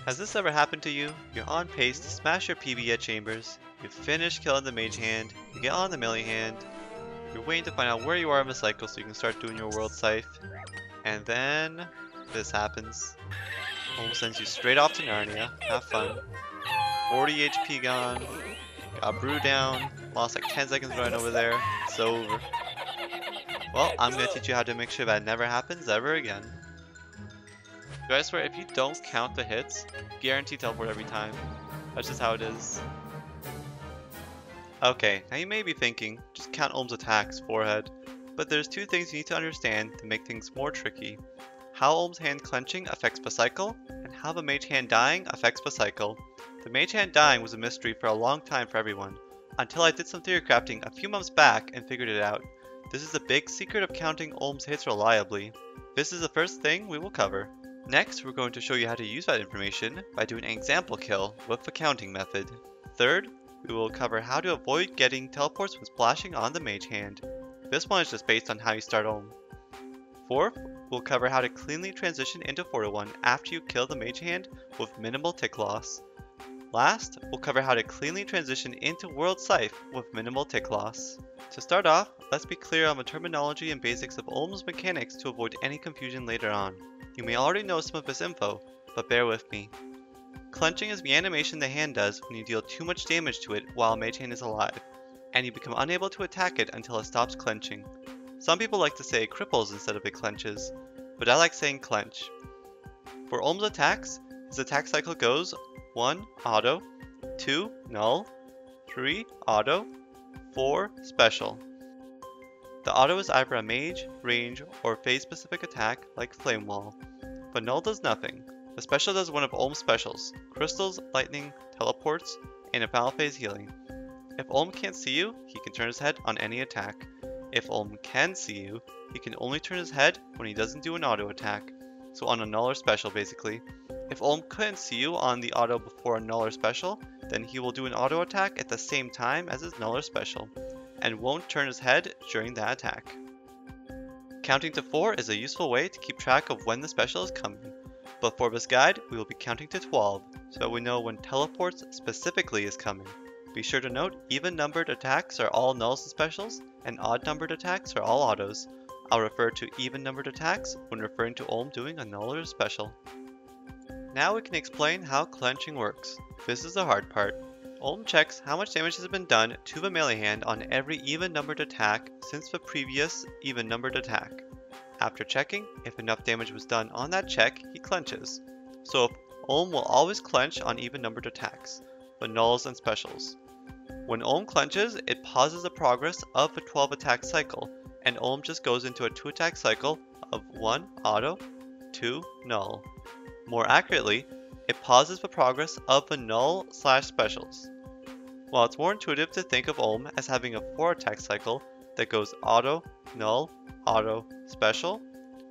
Has this ever happened to you? You're on pace to smash your PB at Chambers, you finish killing the Mage Hand, you get on the Melee Hand, you're waiting to find out where you are in the cycle so you can start doing your World Scythe, and then this happens. Olm sends you straight off to Narnia, have fun. 40 HP gone, got Brew down, lost like 10 seconds running over there, it's over. Well, I'm gonna teach you how to make sure that never happens ever again. I swear, if you don't count the hits, guarantee teleport every time. That's just how it is. Okay, now you may be thinking, just count Olm's attacks, forehead. But there's two things you need to understand to make things more tricky. How Olm's hand clenching affects the cycle, and how the Mage Hand dying affects the cycle. The Mage Hand dying was a mystery for a long time for everyone, until I did some theory crafting a few months back and figured it out. This is the big secret of counting Olm's hits reliably. This is the first thing we will cover. Next, we're going to show you how to use that information by doing an example kill with the counting method. Third, we will cover how to avoid getting teleports when splashing on the Mage Hand. This one is just based on how you start Olm. Fourth, we'll cover how to cleanly transition into 4-1 after you kill the Mage Hand with minimal tick loss. Last, we'll cover how to cleanly transition into World Scythe with minimal tick loss. To start off, let's be clear on the terminology and basics of Olm's mechanics to avoid any confusion later on. You may already know some of this info, but bear with me. Clenching is the animation the hand does when you deal too much damage to it while Mage Hand is alive, and you become unable to attack it until it stops clenching. Some people like to say it cripples instead of it clenches, but I like saying clench. For Olm's attacks, his attack cycle goes 1. Auto, 2. Null, 3. Auto, 4. Special. The auto is either a mage, range, or phase-specific attack like Flame Wall, but Null does nothing. The special does one of Olm's specials, Crystals, Lightning, Teleports, and a Final Phase Healing. If Olm can't see you, he can turn his head on any attack. If Olm can see you, he can only turn his head when he doesn't do an auto attack, so on a Null or Special basically. If Olm couldn't see you on the auto before a Null or Special, then he will do an auto attack at the same time as his Null or Special, and won't turn his head during that attack. Counting to 4 is a useful way to keep track of when the special is coming, but for this guide we will be counting to 12 so that we know when teleports specifically is coming. Be sure to note even numbered attacks are all nulls and specials, and odd numbered attacks are all autos. I'll refer to even numbered attacks when referring to Olm doing a null or a special. Now we can explain how clenching works. This is the hard part. Olm checks how much damage has been done to the melee hand on every even-numbered attack since the previous even-numbered attack. After checking, if enough damage was done on that check, he clenches. So Olm will always clench on even-numbered attacks, but nulls and specials. When Olm clenches, it pauses the progress of the 12 attack cycle, and Olm just goes into a 2 attack cycle of 1 auto, 2 null. More accurately, it pauses the progress of the null/specials. While it's more intuitive to think of Olm as having a 4 attack cycle that goes auto, null, auto, special,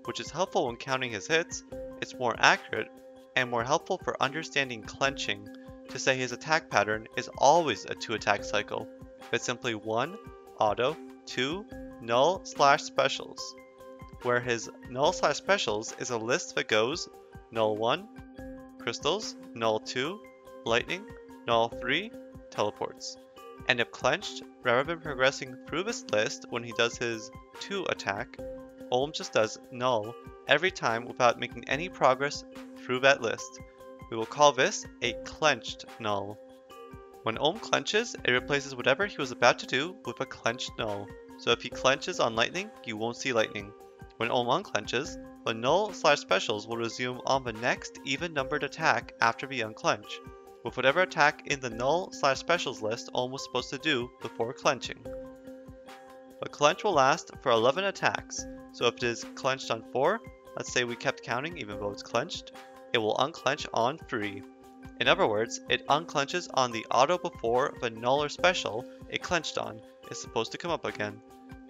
which is helpful when counting his hits, it's more accurate and more helpful for understanding clenching to say his attack pattern is always a 2 attack cycle, but simply 1 auto, 2 null/specials, where his null/specials is a list that goes null 1, crystals, null 2, lightning, null 3, teleports. And if clenched, rather than progressing through this list when he does his 2 attack, Olm just does null every time without making any progress through that list. We will call this a clenched null. When Olm clenches, it replaces whatever he was about to do with a clenched null. So if he clenches on lightning, you won't see lightning. When Olm unclenches, the null/specials will resume on the next even-numbered attack after the unclench, with whatever attack in the null/specials list Olm was supposed to do before clenching. The clench will last for 11 attacks, so if it is clenched on 4, let's say we kept counting even though it's clenched, it will unclench on 3. In other words, it unclenches on the auto before the null or special it clenched on is supposed to come up again,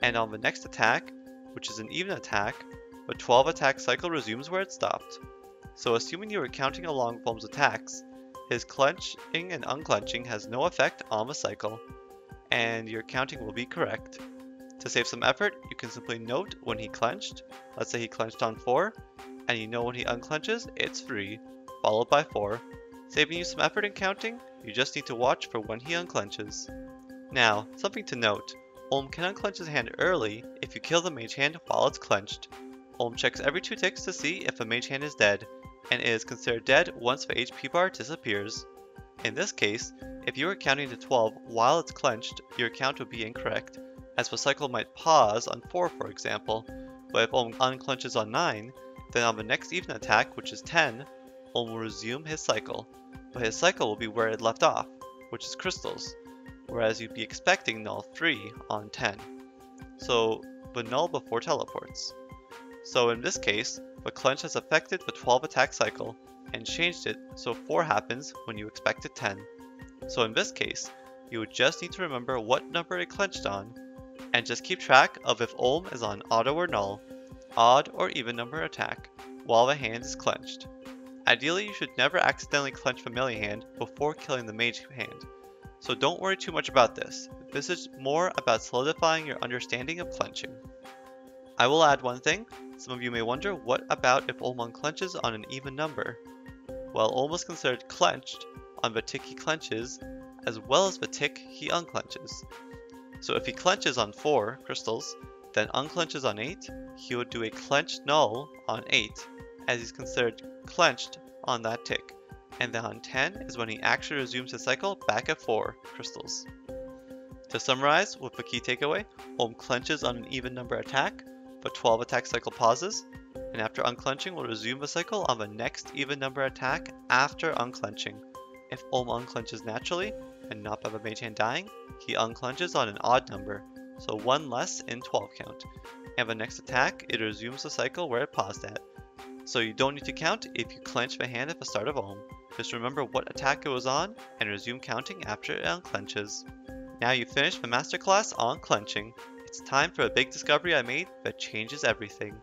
and on the next attack, which is an even attack, the 12 attack cycle resumes where it stopped. So assuming you were counting along with Olm's attacks, his clenching and unclenching has no effect on the cycle, and your counting will be correct. To save some effort, you can simply note when he clenched. Let's say he clenched on 4, and you know when he unclenches, it's 3. followed by 4. Saving you some effort in counting, you just need to watch for when he unclenches. Now, something to note, Olm can unclench his hand early if you kill the mage hand while it's clenched. Olm checks every 2 ticks to see if a mage hand is dead, and it is considered dead once the HP bar disappears. In this case, if you were counting to 12 while it's clenched, your count would be incorrect, as the cycle might pause on 4 for example, but if Olm unclenches on 9, then on the next even attack, which is 10, Olm will resume his cycle, but his cycle will be where it left off, which is crystals, whereas you'd be expecting null 3 on 10. So, the null before teleports. So in this case, the clench has affected the 12 attack cycle, and changed it so 4 happens when you expected 10. So in this case, you would just need to remember what number it clenched on, and just keep track of if Olm is on auto or null, odd or even number attack, while the hand is clenched. Ideally, you should never accidentally clench the melee hand before killing the mage hand, so don't worry too much about this. This is more about solidifying your understanding of clenching. I will add one thing. Some of you may wonder, what about if Olm unclenches on an even number? Well, Olm is considered clenched on the tick he clenches, as well as the tick he unclenches. So if he clenches on 4 crystals, then unclenches on 8, he would do a clenched null on 8, as he's considered clenched on that tick, and then on 10 is when he actually resumes his cycle back at 4 crystals. To summarize with the key takeaway, Olm clenches on an even number attack, but 12 attack cycle pauses, and after unclenching will resume the cycle on the next even number attack after unclenching. If Olm unclenches naturally, and not by the mage hand dying, he unclenches on an odd number, so 1 less in 12 count, and the next attack it resumes the cycle where it paused at. So you don't need to count if you clench the hand at the start of Olm, just remember what attack it was on, and resume counting after it unclenches. Now you've finished the masterclass on clenching. It's time for a big discovery I made that changes everything.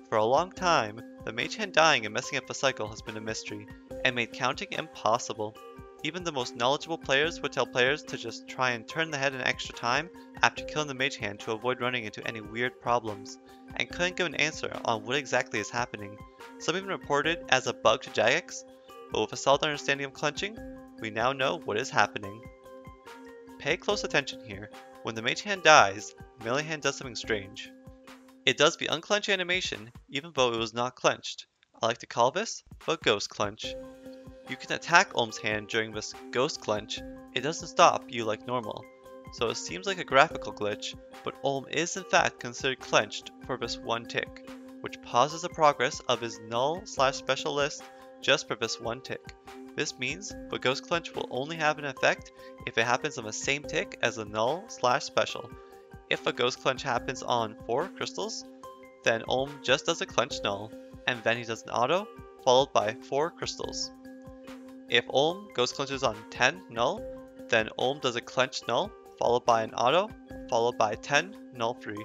For a long time, the mage hand dying and messing up the cycle has been a mystery, and made counting impossible. Even the most knowledgeable players would tell players to just try and turn the head an extra time after killing the mage hand to avoid running into any weird problems, and couldn't give an answer on what exactly is happening. Some even reported it as a bug to Jagex, but with a solid understanding of clenching, we now know what is happening. Pay close attention here. When the mage hand dies, the melee hand does something strange. It does the unclench animation even though it was not clenched. I like to call this the ghost clench. You can attack Olm's hand during this ghost clench. It doesn't stop you like normal, so it seems like a graphical glitch, but Olm is in fact considered clenched for this one tick, which pauses the progress of his null/special list just for this one tick. This means the ghost clench will only have an effect if it happens on the same tick as the null/special. If a ghost clench happens on 4 crystals, then Olm just does a clench null, and then he does an auto, followed by 4 crystals. If Olm ghost clenches on 10 null, then Olm does a clench null, followed by an auto, followed by 10 null 3,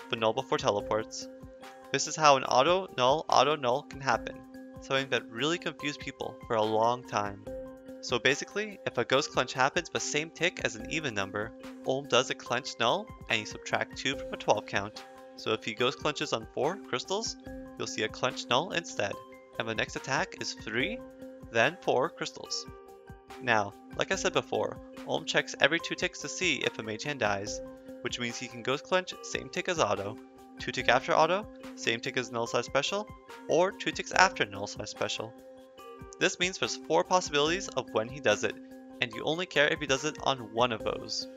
the null before teleports. This is how an auto null can happen, something that really confused people for a long time. So basically, if a ghost clench happens the same tick as an even number, Olm does a clench null and you subtract 2 from a 12 count. So if he ghost clenches on 4 crystals, you'll see a clench null instead, and the next attack is 3, then 4 crystals. Now, like I said before, Olm checks every 2 ticks to see if a mage hand dies, which means he can ghost clench same tick as auto, 2 tick after auto, same tick as null/special, or 2 ticks after null/special. This means there's 4 possibilities of when he does it, and you only care if he does it on one of those.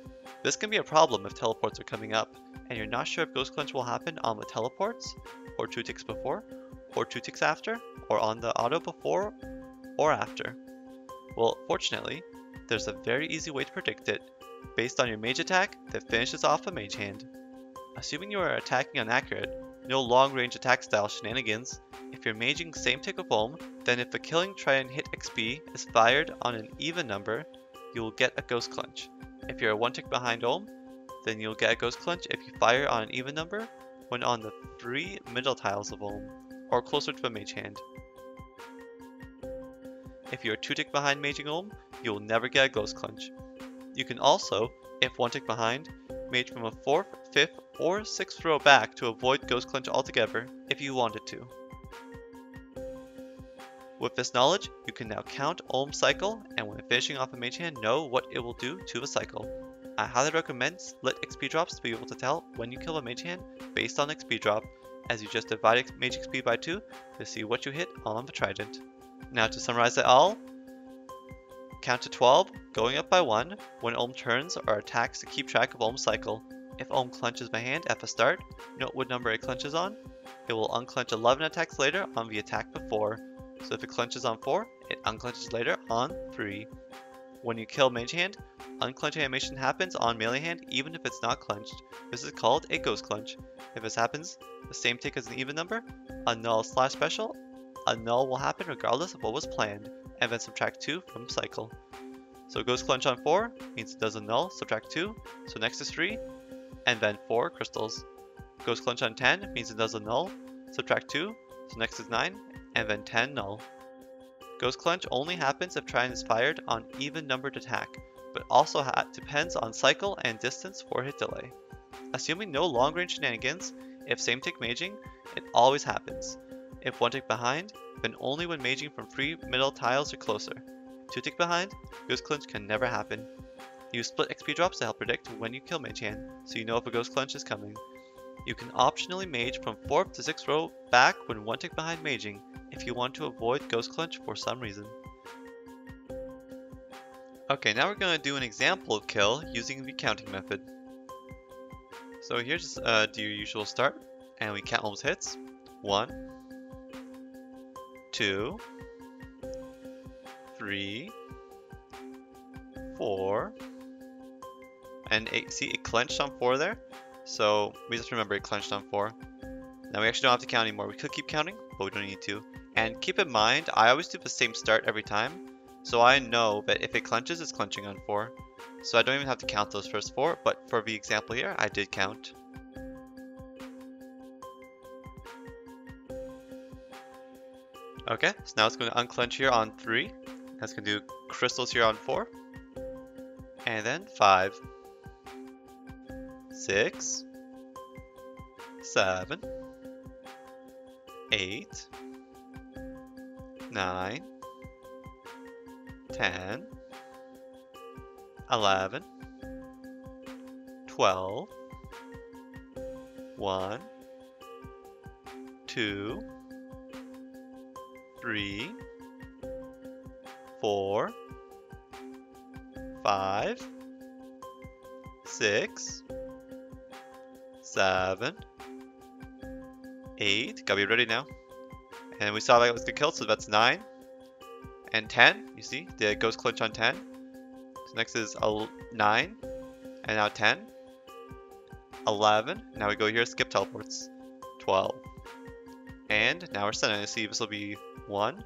This can be a problem if teleports are coming up, and you're not sure if ghost clench will happen on the teleports, or 2 ticks before, or 2 ticks after, or on the auto before or after. Well, fortunately, there's a very easy way to predict it, based on your mage attack that finishes off a mage hand. Assuming you are attacking on accurate, no long-range attack style shenanigans, if you're maging same tick of Olm, then if the killing try and hit XP is fired on an even number, you will get a ghost clench. If you're 1 tick behind Olm, then you'll get a ghost clench if you fire on an even number when on the 3 middle tiles of Olm, or closer to the mage hand. If you're 2 tick behind maging Olm, you will never get a ghost clench. You can also, if 1 tick behind, mage from a 4th, 5th, or 6th row back to avoid ghost clench altogether if you wanted to. With this knowledge, you can now count Olm's cycle, and when finishing off a mage hand, know what it will do to a cycle. I highly recommend split XP drops to be able to tell when you kill a mage hand based on XP drop, as you just divide mage XP by 2 to see what you hit on the trident. Now to summarize it all, count to 12, going up by 1 when Olm turns or attacks to keep track of Olm's cycle. If Olm clenches my hand at the start, note what number it clenches on. It will unclench 11 attacks later on the attack before. So if it clenches on 4, it unclenches later on 3. When you kill mage hand, unclench animation happens on melee hand even if it's not clenched. This is called a ghost clench. If this happens, the same tick as an even number, a null/special, a null will happen regardless of what was planned, and then subtract 2 from cycle. So ghost clench on 4 means it does a null, subtract 2, so next is 3, and then 4 crystals. Ghost clench on 10 means it does a null, subtract 2, so next is 9, and then 10 null. Ghost clench only happens if trident is fired on even numbered attack, but also depends on cycle and distance for hit delay. Assuming no long range shenanigans, if same tick maging, it always happens. If 1 tick behind, then only when maging from 3 middle tiles or closer. 2 tick behind, ghost clench can never happen. Use split XP drops to help predict when you kill mage hand, so you know if a ghost clench is coming. You can optionally mage from 4th to 6th row back when 1 tick behind maging, if you want to avoid ghost clench for some reason. Okay, now we're going to do an example of kill using the counting method. So here, just do your usual start, and we count Olm's hits. 1, 2, 3, 4, and 8. See, it clenched on 4 there, so we just remember it clenched on 4. Now we actually don't have to count anymore. We could keep counting, but we don't need to. And keep in mind, I always do the same start every time, so I know that if it clenches, it's clenching on 4. So I don't even have to count those first 4, but for the example here, I did count. Okay, so now it's going to unclench here on 3. That's going to do crystals here on 4. And then 5, 6, 7, 8, 9, 10, 11, 12, 1, 2, 3, 4, 5, 6, 7, 8. Gotta be ready now. And we saw that was the kill, so that's 9 and 10. You see, the ghost clench on 10. So next is 9, and now 10, 11. Now we go here, skip teleports. 12, and now we're setting. You see, this will be 1,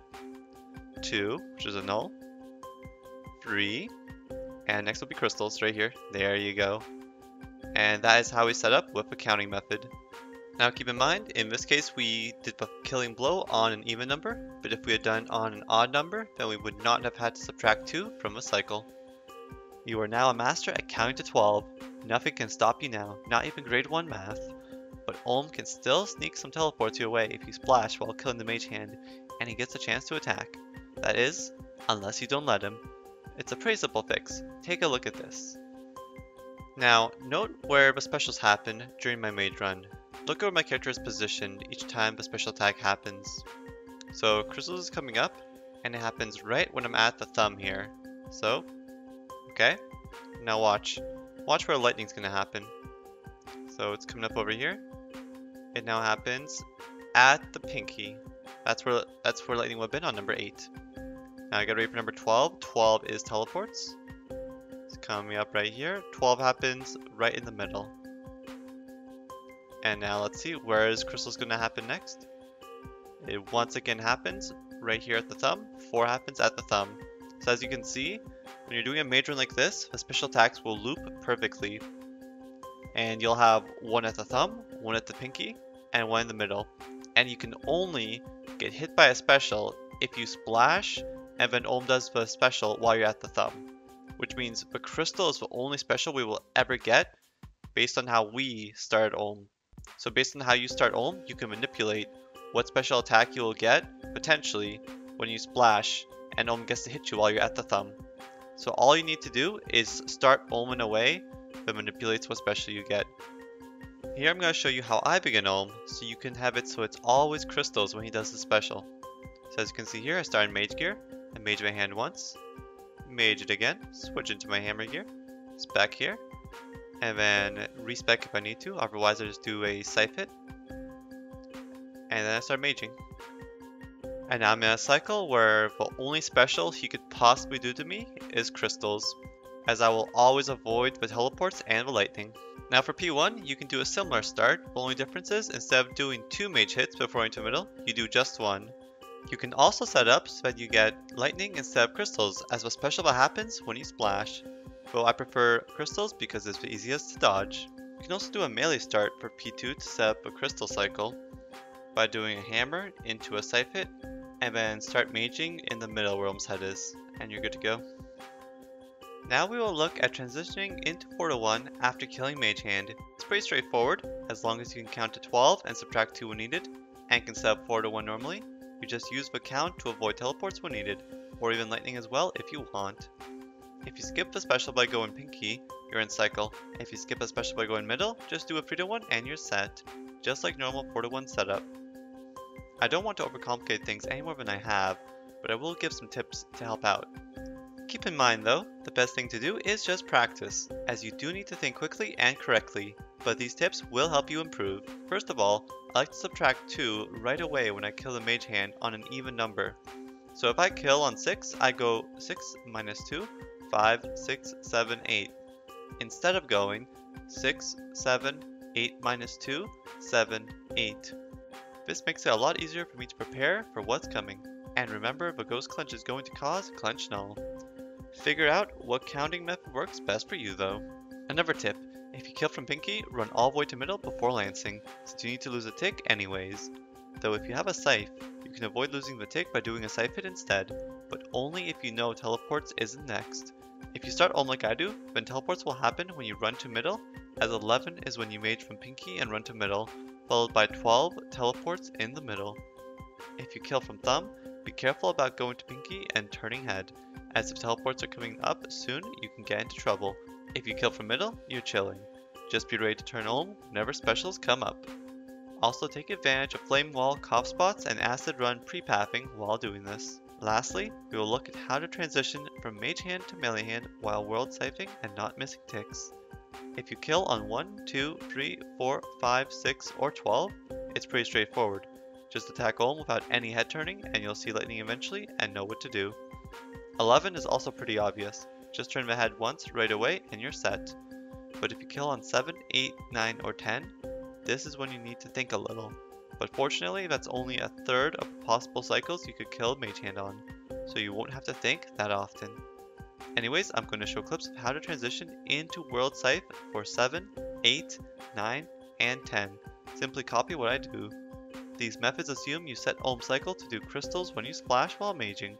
2, which is a null, 3, and next will be crystals right here. There you go. And that is how we set up with the counting method. Now keep in mind, in this case we did the killing blow on an even number, but if we had done on an odd number, then we would not have had to subtract 2 from a cycle. You are now a master at counting to 12. Nothing can stop you now, not even grade 1 math. But Olm can still sneak some teleports your way if you splash while killing the mage hand, and he gets a chance to attack. That is, unless you don't let him. It's a pretty simple fix. Take a look at this. Now, note where the specials happen during my mage run. Look where my character is positioned each time the special attack happens. So crystals is coming up, and it happens right when I'm at the thumb here. So, okay, now watch. Watch where lightning's gonna happen. So it's coming up over here. It now happens at the pinky. That's where lightning would have been on number 8. Now I got ready for number 12. 12 is teleports. It's coming up right here. 12 happens right in the middle. And now let's see, where is crystals going to happen next? It once again happens right here at the thumb. 4 happens at the thumb. So as you can see, when you're doing a mage run like this, the special attacks will loop perfectly. And you'll have 1 at the thumb, 1 at the pinky, and 1 in the middle. And you can only get hit by a special if you splash and then Olm does the special while you're at the thumb. Which means the crystal is the only special we will ever get based on how we start Olm. So based on how you start Olm, you can manipulate what special attack you will get, potentially, when you splash, and Olm gets to hit you while you're at the thumb. So all you need to do is start Olm in a way that manipulates what special you get. Here I'm going to show you how I begin Olm, so you can have it so it's always crystals when he does the special. So as you can see here, I start in Mage Gear, I mage my hand once, mage it again, switch into my hammer gear, spec here, and then respec if I need to, otherwise I just do a scythe hit, and then I start maging. And now I'm in a cycle where the only special he could possibly do to me is crystals, as I will always avoid the teleports and the lightning. Now for P1, you can do a similar start, the only difference is instead of doing 2 mage hits before into middle, you do just 1. You can also set up so that you get lightning instead of crystals, as the special that happens when you splash. Though I prefer crystals because it's the easiest to dodge. You can also do a melee start for P2 to set up a crystal cycle by doing a hammer into a scythe hit, and then start maging in the middle where Olm's head is, and you're good to go. Now we will look at transitioning into 4-1 after killing Mage Hand. It's pretty straightforward, as long as you can count to 12 and subtract 2 when needed, and can set up 4-1 normally. You just use the count to avoid teleports when needed, or even lightning as well if you want. If you skip the special by going pinky, you're in cycle. If you skip a special by going middle, just do a 3-1 and you're set, just like normal 4-1 setup. I don't want to overcomplicate things any more than I have, but I will give some tips to help out. Keep in mind though, the best thing to do is just practice, as you do need to think quickly and correctly, but these tips will help you improve. First of all, I like to subtract 2 right away when I kill the Mage Hand on an even number. So if I kill on 6, I go 6 minus 2, 5, 6, 7, 8. Instead of going 6, 7, 8 minus 2, 7, 8. This makes it a lot easier for me to prepare for what's coming. And remember, the ghost clench is going to cause clench null. Figure out what counting method works best for you though. Another tip, if you kill from pinky, run all the way to middle before lancing, since you need to lose a tick anyways. Though if you have a scythe, you can avoid losing the tick by doing a scythe hit instead, but only if you know teleports isn't next. If you start Olm like I do, then teleports will happen when you run to middle, as 11 is when you mage from pinky and run to middle, followed by 12 teleports in the middle. If you kill from thumb, be careful about going to pinky and turning head, as if teleports are coming up soon, you can get into trouble. If you kill from middle, you're chilling. Just be ready to turn Olm whenever specials come up. Also take advantage of flame wall, cough spots, and acid run pre-pathing while doing this. Lastly, we will look at how to transition from Mage Hand to Melee Hand while world siphoning and not missing ticks. If you kill on 1, 2, 3, 4, 5, 6, or 12, it's pretty straightforward. Just attack Olm without any head turning and you'll see lightning eventually and know what to do. 11 is also pretty obvious. Just turn the head once right away and you're set. But if you kill on 7, 8, 9, or 10, this is when you need to think a little. But fortunately, that's only a third of the possible cycles you could kill Mage Hand on, so you won't have to think that often. Anyways, I'm going to show clips of how to transition into World Scythe for 7, 8, 9, and 10. Simply copy what I do. These methods assume you set Olm cycle to do crystals when you splash while maging.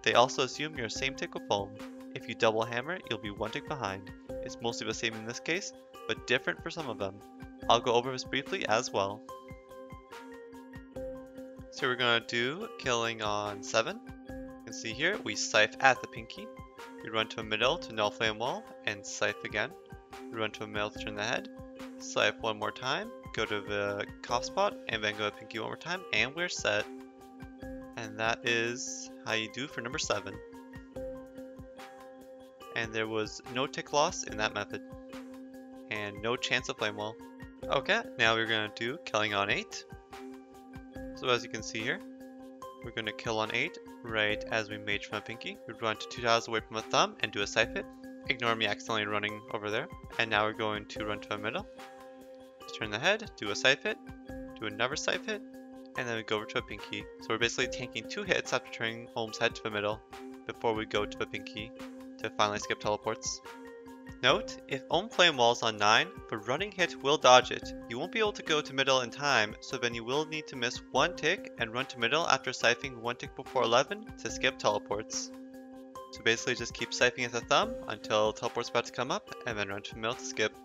They also assume you're same tick with Olm. If you double hammer, you'll be 1 tick behind. It's mostly the same in this case, but different for some of them. I'll go over this briefly as well. So we're going to do killing on 7. You can see here, we scythe at the pinky. We run to a middle to null flame wall, and scythe again. We run to a middle to turn the head. Scythe one more time, go to the cough spot, and then go to pinky one more time, and we're set. And that is how you do for number 7. And there was no tick loss in that method. And no chance of flame wall. Okay, now we're going to do killing on 8. So as you can see here, we're going to kill on 8 right as we mage from a pinky. We run to 2 tiles away from a thumb and do a scythe hit. Ignore me accidentally running over there. And now we're going to run to a middle. Turn the head, do a scythe hit, do another scythe hit, and then we go over to a pinky. So we're basically tanking 2 hits after turning Olm's head to the middle before we go to the pinky to finally skip teleports. Note, if Olm flame walls on 9, the running hit will dodge it. You won't be able to go to middle in time, so then you will need to miss 1 tick and run to middle after siphoning 1 tick before 11 to skip teleports. So basically just keep siphoning at the thumb until teleport's about to come up, and then run to middle to skip.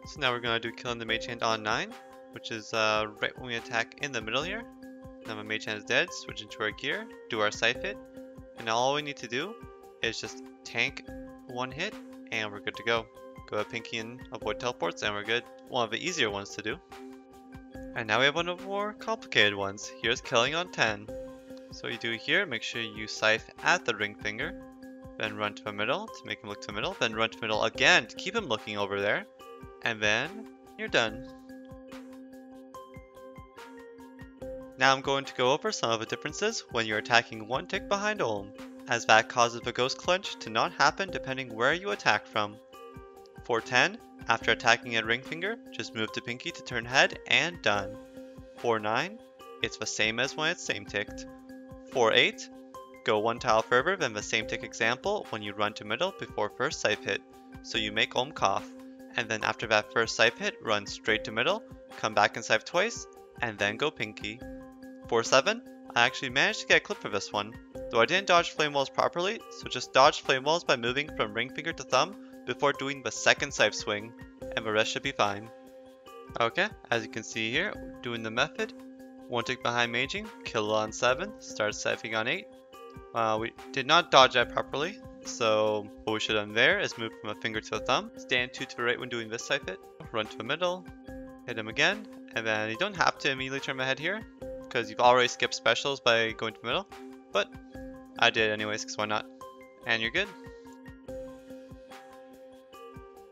So now we're going to do killing the Mage Hand on 9, which is right when we attack in the middle here. Now my mage hand is dead, switch into our gear, do our scythe hit, and now all we need to do is just tank one hit, and we're good to go. Go ahead Pinky and avoid teleports, and we're good. One of the easier ones to do. And now we have one of the more complicated ones. Here's killing on 10. So what you do here, make sure you scythe at the ring finger, then run to the middle to make him look to the middle, then run to the middle again to keep him looking over there, and then you're done. Now I'm going to go over some of the differences when you're attacking one tick behind Olm, as that causes the ghost clench to not happen depending where you attack from. For 10, after attacking at ring finger, just move to Pinky to turn head and done. For 9, it's the same as when it's same ticked. For 8, go one tile further than the same tick example when you run to middle before first scythe hit, so you make Olm cough, and then after that first scythe hit, run straight to middle, come back and scythe twice, and then go Pinky. For 7, I actually managed to get a clip for this one, though I didn't dodge flame walls properly, so just dodge flame walls by moving from ring finger to thumb before doing the second scythe swing, and the rest should be fine. Okay, as you can see here, doing the method, one tick behind maging, kill on 7, start scything on 8. We did not dodge that properly, so what we should have done there is move from a finger to a thumb, stand 2 to the right when doing this scythe hit, run to the middle, hit him again, and then you don't have to immediately turn my head here, because you've already skipped specials by going to the middle, but I did anyways, because why not? And you're good.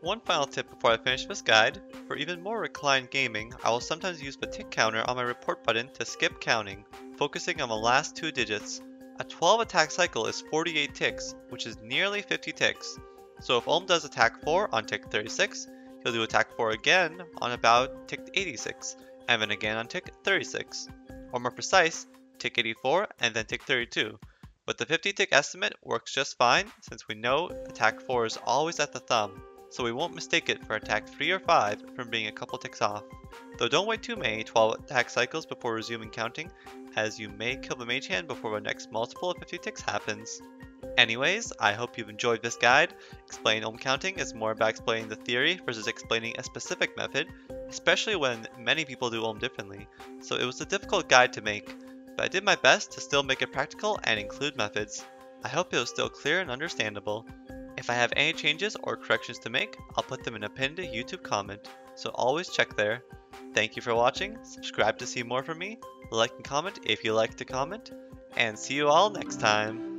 One final tip before I finish this guide, for even more reclined gaming, I will sometimes use the tick counter on my report button to skip counting, focusing on the last 2 digits. A 12 attack cycle is 48 ticks, which is nearly 50 ticks. So if Olm does attack 4 on tick 36, he'll do attack 4 again on about tick 86, and then again on tick 36. Or more precise, tick 84 and then tick 32. But the 50 tick estimate works just fine since we know attack 4 is always at the thumb, so we won't mistake it for attack 3 or 5 from being a couple ticks off. Though don't wait too many 12 attack cycles before resuming counting, as you may kill the mage hand before the next multiple of 50 ticks happens. Anyways, I hope you've enjoyed this guide. Explain Olm counting is more about explaining the theory versus explaining a specific method, especially when many people do Olm differently, so it was a difficult guide to make, but I did my best to still make it practical and include methods. I hope it was still clear and understandable. If I have any changes or corrections to make, I'll put them in a pinned YouTube comment, so always check there. Thank you for watching, subscribe to see more from me, like and comment if you like to comment, and see you all next time.